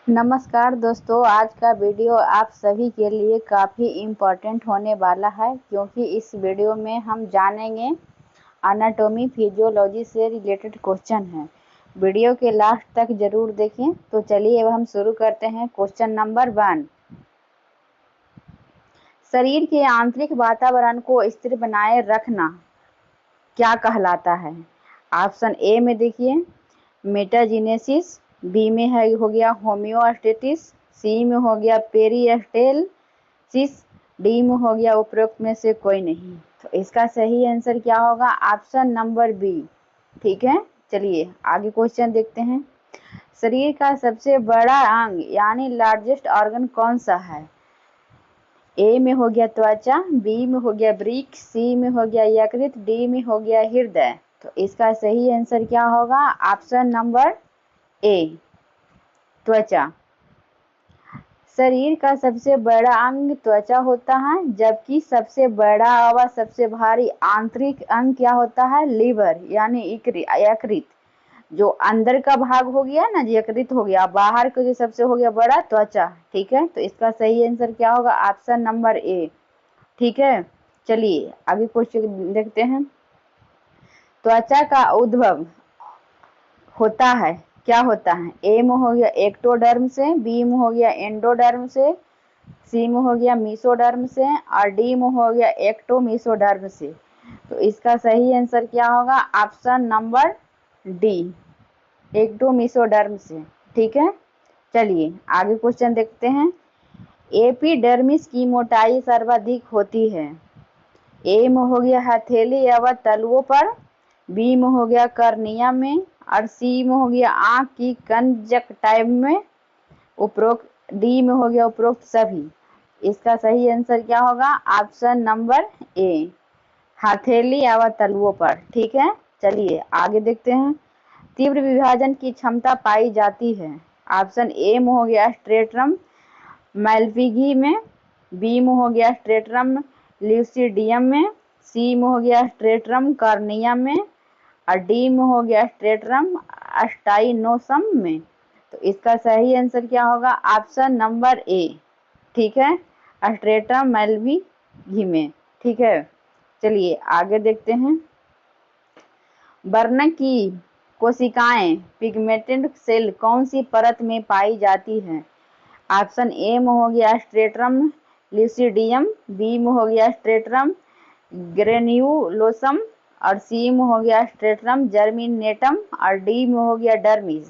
नमस्कार दोस्तों, आज का वीडियो आप सभी के लिए काफ़ी इम्पोर्टेंट होने वाला है क्योंकि इस वीडियो में हम जानेंगे एनाटॉमी फिजियोलॉजी से रिलेटेड क्वेश्चन है। वीडियो के लास्ट तक जरूर देखें। तो चलिए अब हम शुरू करते हैं। क्वेश्चन नंबर 1, शरीर के आंतरिक वातावरण को स्थिर बनाए रखना क्या कहलाता है? ऑप्शन ए में देखिए मेटाजेनेसिस, बी में हो गया होम्योस्टेसिस, सी में हो गया पेरिस्टालसिस, डी में हो गया उपरोक्त में से कोई नहीं। तो इसका सही आंसर क्या होगा? Option number B. ठीक है, चलिए आगे क्वेश्चन देखते हैं। शरीर का सबसे बड़ा अंग यानी लार्जेस्ट ऑर्गन कौन सा है? ए में हो गया त्वचा, बी में हो गया वृक्क, सी में हो गया यकृत, डी में हो गया हृदय। तो इसका सही आंसर क्या होगा? ऑप्शन नंबर ए, त्वचा। शरीर का सबसे बड़ा अंग त्वचा होता है, जबकि सबसे बड़ा व सबसे भारी आंतरिक अंग क्या होता है? लीवर यानी यकृत। जो अंदर का भाग हो गया ना, यकृत हो गया, बाहर का जो सबसे हो गया बड़ा त्वचा। ठीक है, तो इसका सही आंसर क्या होगा? ऑप्शन नंबर ए। ठीक है, चलिए आगे क्वेश्चन देखते हैं। त्वचा का उद्भव होता है, क्या होता है? ए में हो गया एक्टोडर्म से, बी में हो गया एंडोडर्म से, सी में हो गया मीसोडर्म से और डी में हो गया एक्टोमीसोडर्म से। तो इसका सही आंसर क्या होगा? ऑप्शन नंबर डी, एक्टोमीसोडर्म से। ठीक है, चलिए आगे क्वेश्चन देखते हैं। एपिडर्मिस की मोटाई सर्वाधिक होती है। ए में हो गया हथेली या तलुओं पर, बी में हो गया कर्निया में और सी में हो गया आंख की कंजक्टाइव में, उपरोक्त डी में हो गया उपरोक्त सभी। इसका सही आंसर क्या होगा? ऑप्शन नंबर ए, हथेली या तलुओं पर। ठीक है, चलिए आगे देखते हैं। तीव्र विभाजन की क्षमता पाई जाती है। ऑप्शन ए में हो गया स्ट्रेटम मैल्पिगी में, बी में हो गया स्ट्रेटम ल्यूसिडियम में, सी में हो गया स्ट्रेटम कार्निया में और डी में हो गया स्ट्रेटम स्टाइनोसम में। तो इसका सही आंसर क्या होगा? ऑप्शन नंबर ए। ठीक है, स्ट्रेटम मैल्पिगी में। ठीक है, चलिए आगे देखते हैं। वर्ण की कोशिकाएं पिगमेंटेड सेल कौन सी परत में पाई जाती हैं? ऑप्शन ए में हो गया स्ट्रेटम ल्यूसिडियम, बी में हो गया स्ट्रेटम ग्रेन्युलोसम और सी में हो गया स्ट्रेटम जर्मिनेटम और डी में हो गया डर्मिस।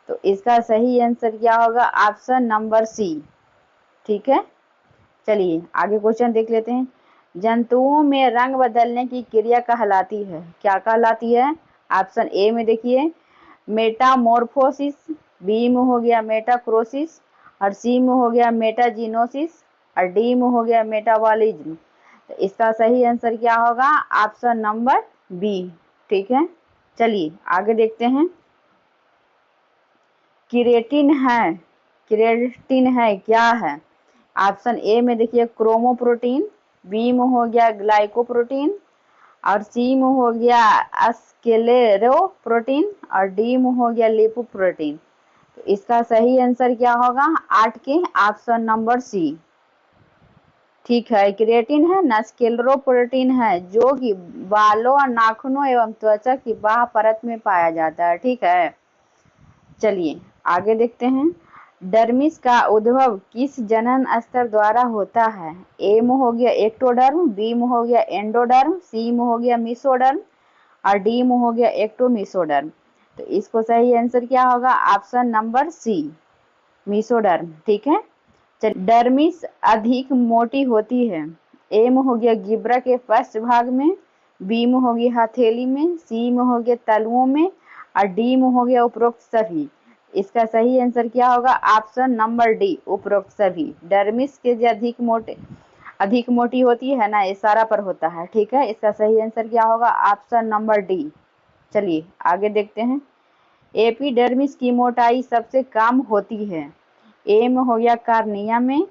तो इसका सही आंसर क्या होगा? Option number C. ठीक है, चलिए आगे क्वेश्चन देख लेते हैं। जंतुओं में रंग बदलने की क्रिया कहलाती है, क्या कहलाती है? ऑप्शन ए में देखिए मेटामॉर्फोसिस, बी में हो गया मेटाक्रोसिस और सी में हो गया मेटाजिनोसिस और डी में हो गया मेटाबॉलिज्म। तो इसका सही आंसर क्या होगा? Option number B. ठीक है, चलिए आगे देखते हैं। केरेटिन है क्या है? ऑप्शन ए में देखिए क्रोमोप्रोटीन, बी में हो गया ग्लाइकोप्रोटीन और सी में हो गया स्क्लेरोप्रोटीन और डी में हो गया लिपोप्रोटीन। तो इसका सही आंसर क्या होगा? 8 के ऑप्शन नंबर सी। ठीक है, क्रिएटिन है ना, स्क्लेरोप्रोटीन है जो कि बालों और नाखूनों एवं त्वचा की बाह्य परत में पाया जाता है। ठीक है, चलिए आगे देखते हैं। डर्मिस का उद्भव किस जनन स्तर द्वारा होता है? ए में हो गया एक्टोडर्म, बी में हो गया एंडोडर्म, सी में हो गया मीसोडर्म और डी में हो गया एक्टोमीसोडर्म। तो इसको सही आंसर क्या होगा? Option number C, mesoderm. ठीक है, डर्मिस अधिक मोटी होती है। ए में हो गया गिब्रा के फर्स्ट भाग में, बी में हो गया हथेली में, सी में हो गया तलुओं में और डी में हो गया उपरोक्त सभी। इसका सही आंसर क्या होगा? ऑप्शन नंबर डी, उपरोक्त सभी। डर्मिस के जो अधिक मोटी होती है ना, ये सारा पर होता है। ठीक है, इसका सही आंसर क्या होगा? Option number D. चलिए आगे देखते हैं। एपिडर्मिस की मोटाई सबसे कम होती है। ए में हो गया कार्निया में,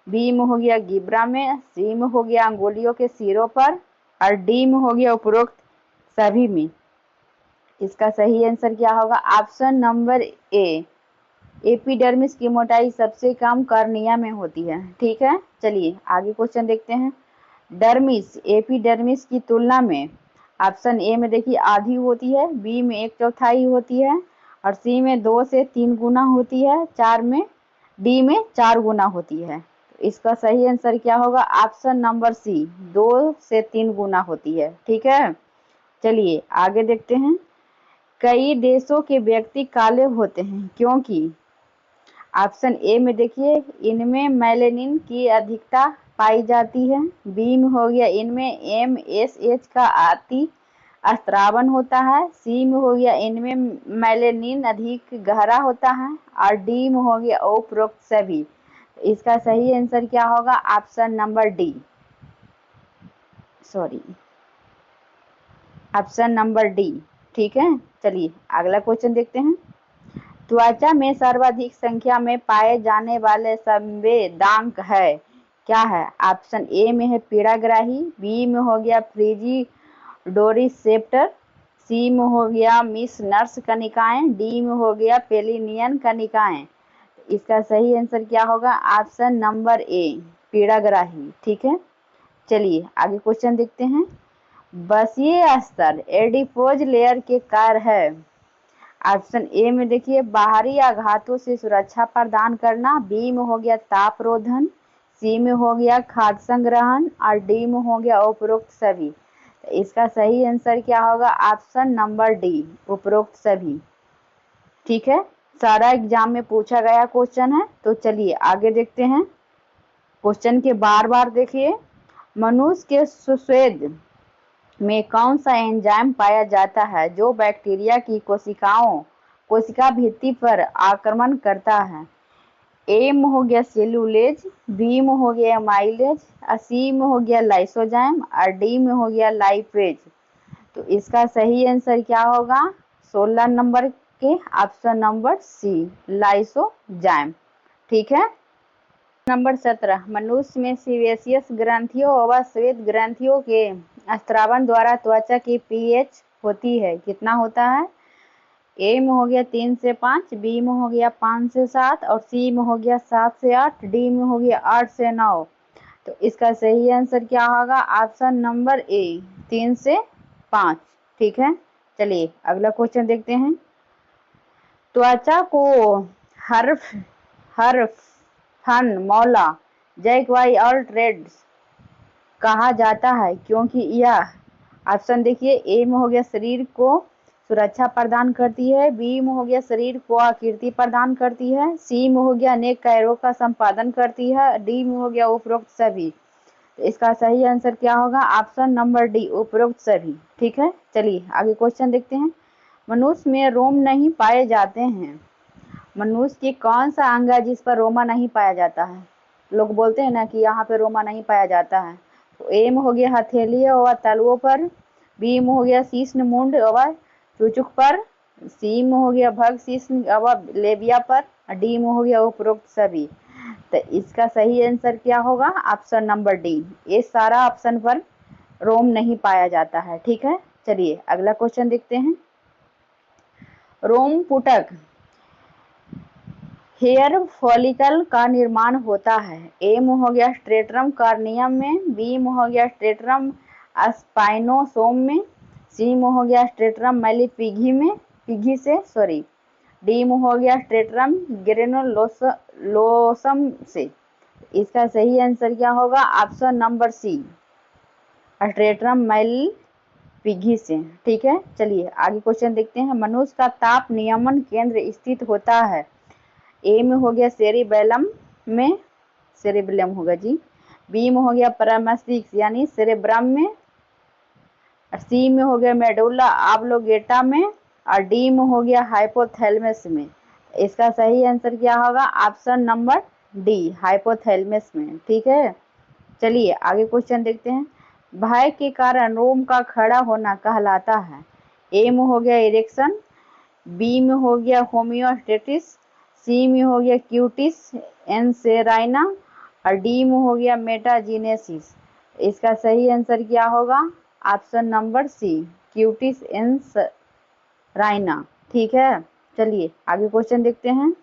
बी में हो गया गिब्रा में, सी में हो गया अंगुलियों के सिरों पर और डी में हो गया उपरोक्त सभी में। इसका सही आंसर क्या होगा? ऑप्शन नंबर ए, एपिडर्मिस की मोटाई सबसे कम कॉर्निया में होती है। ठीक है, चलिए आगे क्वेश्चन देखते हैं। डर्मिस एपिडर्मिस की तुलना में ऑप्शन ए में देखिए आधी होती है, बी में 1/4 होती है और सी में 2 से 3 गुना होती है, डी में 4 गुना होती है। तो इसका सही आंसर क्या होगा? ऑप्शन नंबर सी, 2 से 3 गुना होती है। ठीक है, चलिए आगे देखते हैं। कई देशों के व्यक्ति काले होते हैं क्योंकि ऑप्शन ए में देखिए इनमें मेलेनिन की अधिकता पाई जाती है, बी में हो गया इनमें MSH का अति स्रावन होता है, सी में हो गया इनमें मेलेनिन अधिक गहरा होता है और डी में हो गया उपरोक्त सभी। इसका सही आंसर क्या होगा? Option number D, option number D. ठीक है, चलिए अगला क्वेश्चन देखते हैं। त्वचा में सर्वाधिक संख्या में पाए जाने वाले संवेदांक है, क्या है? ऑप्शन ए में है पीड़ाग्राही, बी में हो गया फ्रिजिडोरिसेप्टर, सी में हो गया मिस नर्स कनिकाएं, डी में हो गया पेलिनियन कनिकाएं। इसका सही आंसर क्या होगा? ऑप्शन नंबर ए, पीड़ाग्राही। ठीक है, चलिए आगे क्वेश्चन देखते हैं। बसीय स्तर एडिपोज लेयर के कार्य है। ऑप्शन ए में देखिए बाहरी आघातों से सुरक्षा प्रदान करना, बी में हो गया तापरोधन, सी में हो गया खाद्य संग्रहण और डी में हो गया उपरोक्त सभी। तो इसका सही आंसर क्या होगा? ऑप्शन नंबर डी, उपरोक्त सभी। ठीक है, सारा एग्जाम में पूछा गया क्वेश्चन है। तो चलिए आगे देखते हैं। क्वेश्चन के बार बार देखिए। मनुष्य के सुस्वेद में कौन सा एंजाइम पाया जाता है जो बैक्टीरिया की कोशिका भित्ति पर आक्रमण करता है? ए में हो गया सेलुलेज, बी में हो गया एमाइलेज, सी में हो गया लाइसोजाइम और डी में हो गया लाइपेज। तो इसका सही आंसर क्या होगा? 16 नंबर के ऑप्शन नंबर सी, लाइसोजाइम। ठीक है, नंबर 17। मनुष्य में सीवेसियस ग्रंथियों व श्वेत ग्रंथियों के स्रावन द्वारा त्वचा की पीएच होती है, कितना होता है? ए में हो गया 3 से 5, बी में हो गया 5 से 7 और सी में हो गया 7 से 8, डी में हो गया 8 से 9। तो इसका सही आंसर क्या होगा? ऑप्शन नंबर ए, 3 से 5। ठीक है, चलिए अगला क्वेश्चन देखते हैं। त्वचा को हर्फ फन मौला जैकवाई और ट्रेड्स कहा जाता है क्योंकि यह ऑप्शन देखिए ए में हो गया शरीर को सुरक्षा प्रदान करती है, बी में हो गया शरीर को आकृति प्रदान करती है, सी में हो गया अनेक कार्यों का संपादन करती है, डी में हो गया उपरोक्त सभी। तो इसका सही आंसर क्या होगा? ऑप्शन नंबर डी, उपरोक्त सभी। ठीक है, चलिए आगे क्वेश्चन देखते हैं। मनुष्य में रोम नहीं पाए जाते हैं। मनुष्य की कौन सा अंग है जिस पर रोमा नहीं पाया जाता है? लोग बोलते हैं ना कि यहाँ पे रोमा नहीं पाया जाता है। तो ए में हो गया हथेली व तलवों पर, बी में हो गया शीश्न मुंड व चुचुक पर, सी में हो गया भग शीश्न व लेबिया पर, डी में हो गया उपरोक्त सभी। तो इसका सही आंसर क्या होगा? ऑप्शन नंबर डी, ये सारा ऑप्शन पर रोम नहीं पाया जाता है। ठीक है, चलिए अगला क्वेश्चन देखते हैं। रोम पुटक हेयर फॉलिकल का निर्माण होता है। ए में हो गया स्ट्रेटम कार्नियम में, बी में हो गया स्ट्रेटम स्पाइनोसोम में, सी में हो गया स्ट्रेटम मैलिपिगी से, डी में हो गया स्ट्रेटम ग्रेनुलोसम से। इसका सही आंसर क्या होगा? ऑप्शन नंबर सी, स्ट्रेटम मैलिपिगी से। ठीक है, चलिए आगे क्वेश्चन देखते हैं। मनुष्य का ताप नियमन केंद्र स्थित होता है। ए में हो गया सेरेबेलम होगा जी, बी में हो गया पैरामेसिक्स यानी सेरेब्रम में, सी में हो गया मेडुला ऑब्लोंगेटा में और डी में हो गया हाइपोथैलेमस में। इसका सही आंसर क्या होगा? ऑप्शन नंबर डी, हाइपोथैलेमस में। ठीक है, चलिए आगे क्वेश्चन देखते हैं। भय के कारण रोम का खड़ा होना कहलाता है। ए में हो गया इरेक्शन, बी में हो गया होमियोस्टेसिस, सी में हो गया क्यूटिस एंसेराइना और डी में हो गया मेटाजीनेसिस। इसका सही आंसर क्या होगा? Option number C, cutis anserina. ठीक है, चलिए आगे क्वेश्चन देखते हैं।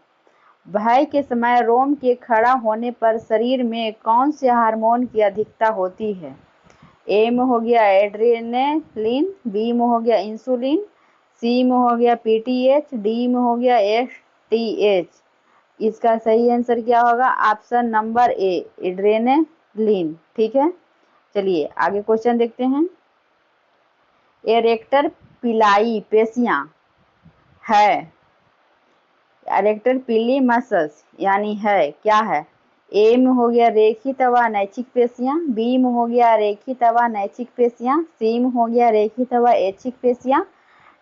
भय के समय रोम के खड़ा होने पर शरीर में कौन से हार्मोन की अधिकता होती है? ए में हो गया एड्रेनलिन, बी में हो गया इंसुलिन, सी में हो गया पीटीएच, डी में हो गया एसटीएच। इसका सही आंसर क्या होगा? ऑप्शन नंबर ए, एड्रेनलिन। ठीक है, चलिए आगे क्वेश्चन देखते हैं। एरेक्टर पिलाई पेशियां है, एरेक्टर पिली मसल्स यानी है, क्या है? ए में हो गया रेखित व नैच्छिक पेशियां, बी में हो गया रेखित व नैच्छिक पेशियां, सी में हो गया रेखित व ऐच्छिक पेशियां,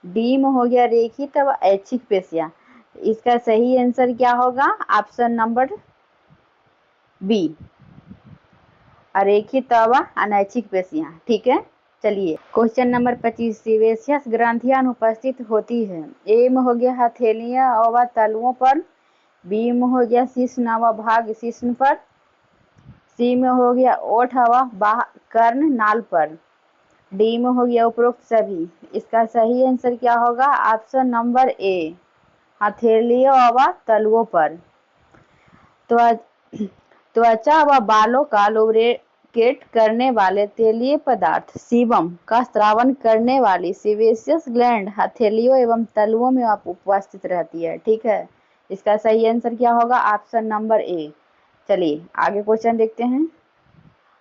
डी में हो गया रेखित व ऐच्छिक पेशियां। इसका सही आंसर क्या होगा? ऑप्शन नंबर बी, अरेखित व अनैच्छिक पेशियां। ठीक है, चलिए क्वेश्चन नंबर 25। सीवेशियस ग्रंथियां अनुपस्थित होती है। ए में हो गया हथेलियां व तलुओं पर, बी में हो गया शिश्न व भाग शिश्न पर, सी में हो गया ओठ व कर्ण नाल पर, डी में हो गया उपरोक्त सभी। इसका सही आंसर क्या होगा? ऑप्शन नंबर ए, हथेलियों व तलुओं पर। त्वचा व बालों का लुब्रिकेट करने वाले तेलीय पदार्थ सीबम का स्रावन करने वाली सीवेशियस ग्लैंड हथेलियों एवं तलुओं में उपस्थित रहती है। ठीक है, इसका सही आंसर क्या होगा? ऑप्शन नंबर ए। चलिए आगे क्वेश्चन देखते हैं।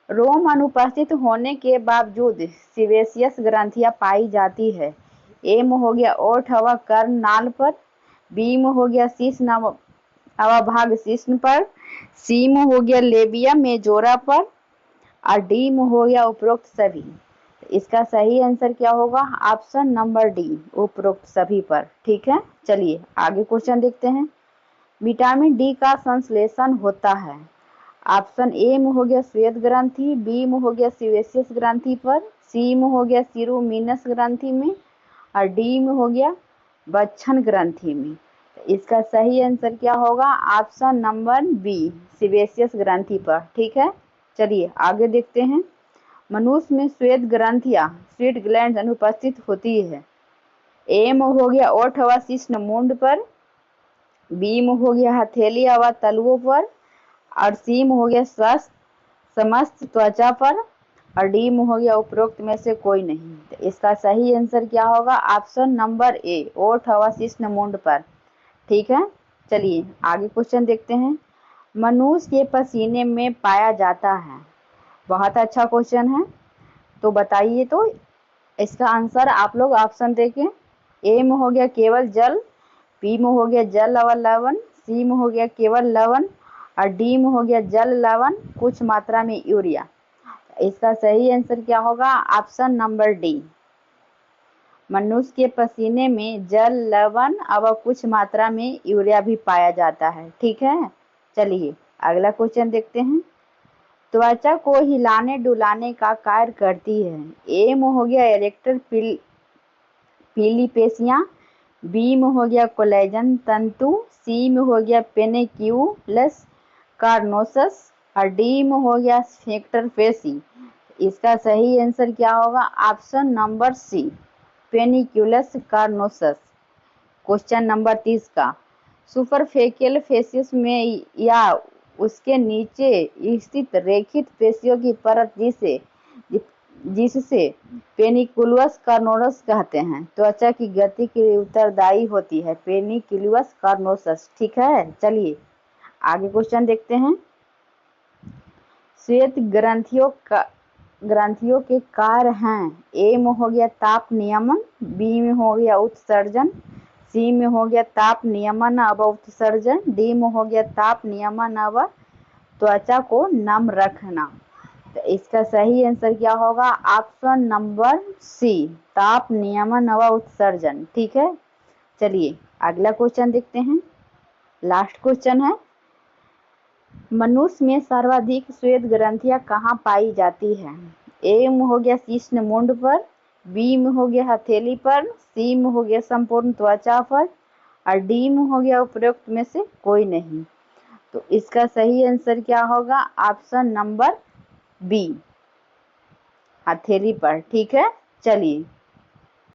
रोम अनुपस्थित होने के बावजूद सीवेशियस ग्रंथियां पाई जाती है। ए में हो गया ओठ व कर्ण नाल पर, बी में हो गया शिश्न व भाग शिश्न पर, सी में हो गया लेबिया मेजोरा पर, और डी में हो गया उपरोक्त सभी। इसका सही आंसर क्या होगा? ऑप्शन नंबर डी, उपरोक्त सभी पर। ठीक है, चलिए आगे क्वेश्चन देखते हैं। विटामिन डी का संश्लेषण होता है। ऑप्शन ए में हो गया श्वेत ग्रंथि, बी में हो गया सीवेशियस ग्रंथि पर, सी में हो गया सीरोमिनस ग्रंथि में, और डी में हो गया बच्छन ग्रंथि में। इसका सही आंसर क्या होगा? ऑप्शन नंबर बी, सीवेशियस ग्रंथि पर। ठीक है, चलिए आगे देखते हैं। मनुष्य में श्वेत ग्रंथियां, स्वीट ग्लैंड अनुपस्थित होती है। ए में हो गया ओठ व शिश्न मुंड पर, बी में हो गया हथेली व तलुओं पर, और सी में हो गया समस्त त्वचा पर, और डी में हो गया उपरोक्त में से कोई नहीं। तो इसका सही आंसर क्या होगा? ऑप्शन नंबर ए, ओठ व शिश्न मुंड पर। ठीक है, चलिए आगे क्वेश्चन देखते हैं। मनुष्य के पसीने में पाया जाता है। बहुत अच्छा क्वेश्चन है, तो बताइए तो इसका आंसर आप लोग ऑप्शन देखें। ए में हो गया केवल जल, बी में हो गया जल व लवण, सी में हो गया केवल लवण, और डी में हो गया जल लवण कुछ मात्रा में यूरिया। इसका सही आंसर क्या होगा? ऑप्शन नंबर डी, मनुष्य के पसीने में जल लवण और कुछ मात्रा में यूरिया भी पाया जाता है। ठीक है, चलिए अगला क्वेश्चन देखते हैं। त्वचा को हिलाने डुलाने का कार्य करती है। ए में हो गया एरेक्टर पीली पेशियां, बी में हो गया कोलेजन तंतु, सी में हो गया पेनिक्यूलस कार्नोसस, और डी में हो गया स्फिंक्टर पेशी। इसका सही आंसर क्या होगा? Option number C, panniculus carnosus. Question number 30 का, सुपरफेशियल फेसिस में या उसके नीचे स्थित रेखित पेशियों की परत जिससे पेनिकुलस कार्नोसस कहते हैं, त्वचा की गति के लिए उत्तरदायी होती है, पेनिकुलस कार्नोसस। ठीक है, चलिए आगे क्वेश्चन देखते हैं। श्वेत ग्रंथियों के कार्य हैं। ए में हो गया ताप नियमन, बी में हो गया उत्सर्जन, सी में हो गया ताप नियमन व उत्सर्जन, डी में हो गया ताप नियमन व त्वचा को नम रखना। तो इसका सही आंसर क्या होगा? ऑप्शन नंबर सी, ताप नियमन व उत्सर्जन। ठीक है, चलिए अगला क्वेश्चन देखते हैं। लास्ट क्वेश्चन है, मनुष्य में सर्वाधिक श्वेत ग्रंथियां कहाँ पाई जाती है? ए में हो गया शिश्न मुंड पर, बी में हो गया हथेली पर, सी में हो गया संपूर्ण त्वचा पर, और डी में हो गया उपरोक्त में से कोई नहीं। तो इसका सही आंसर क्या होगा? ऑप्शन नंबर बी, हथेली पर। ठीक है, चलिए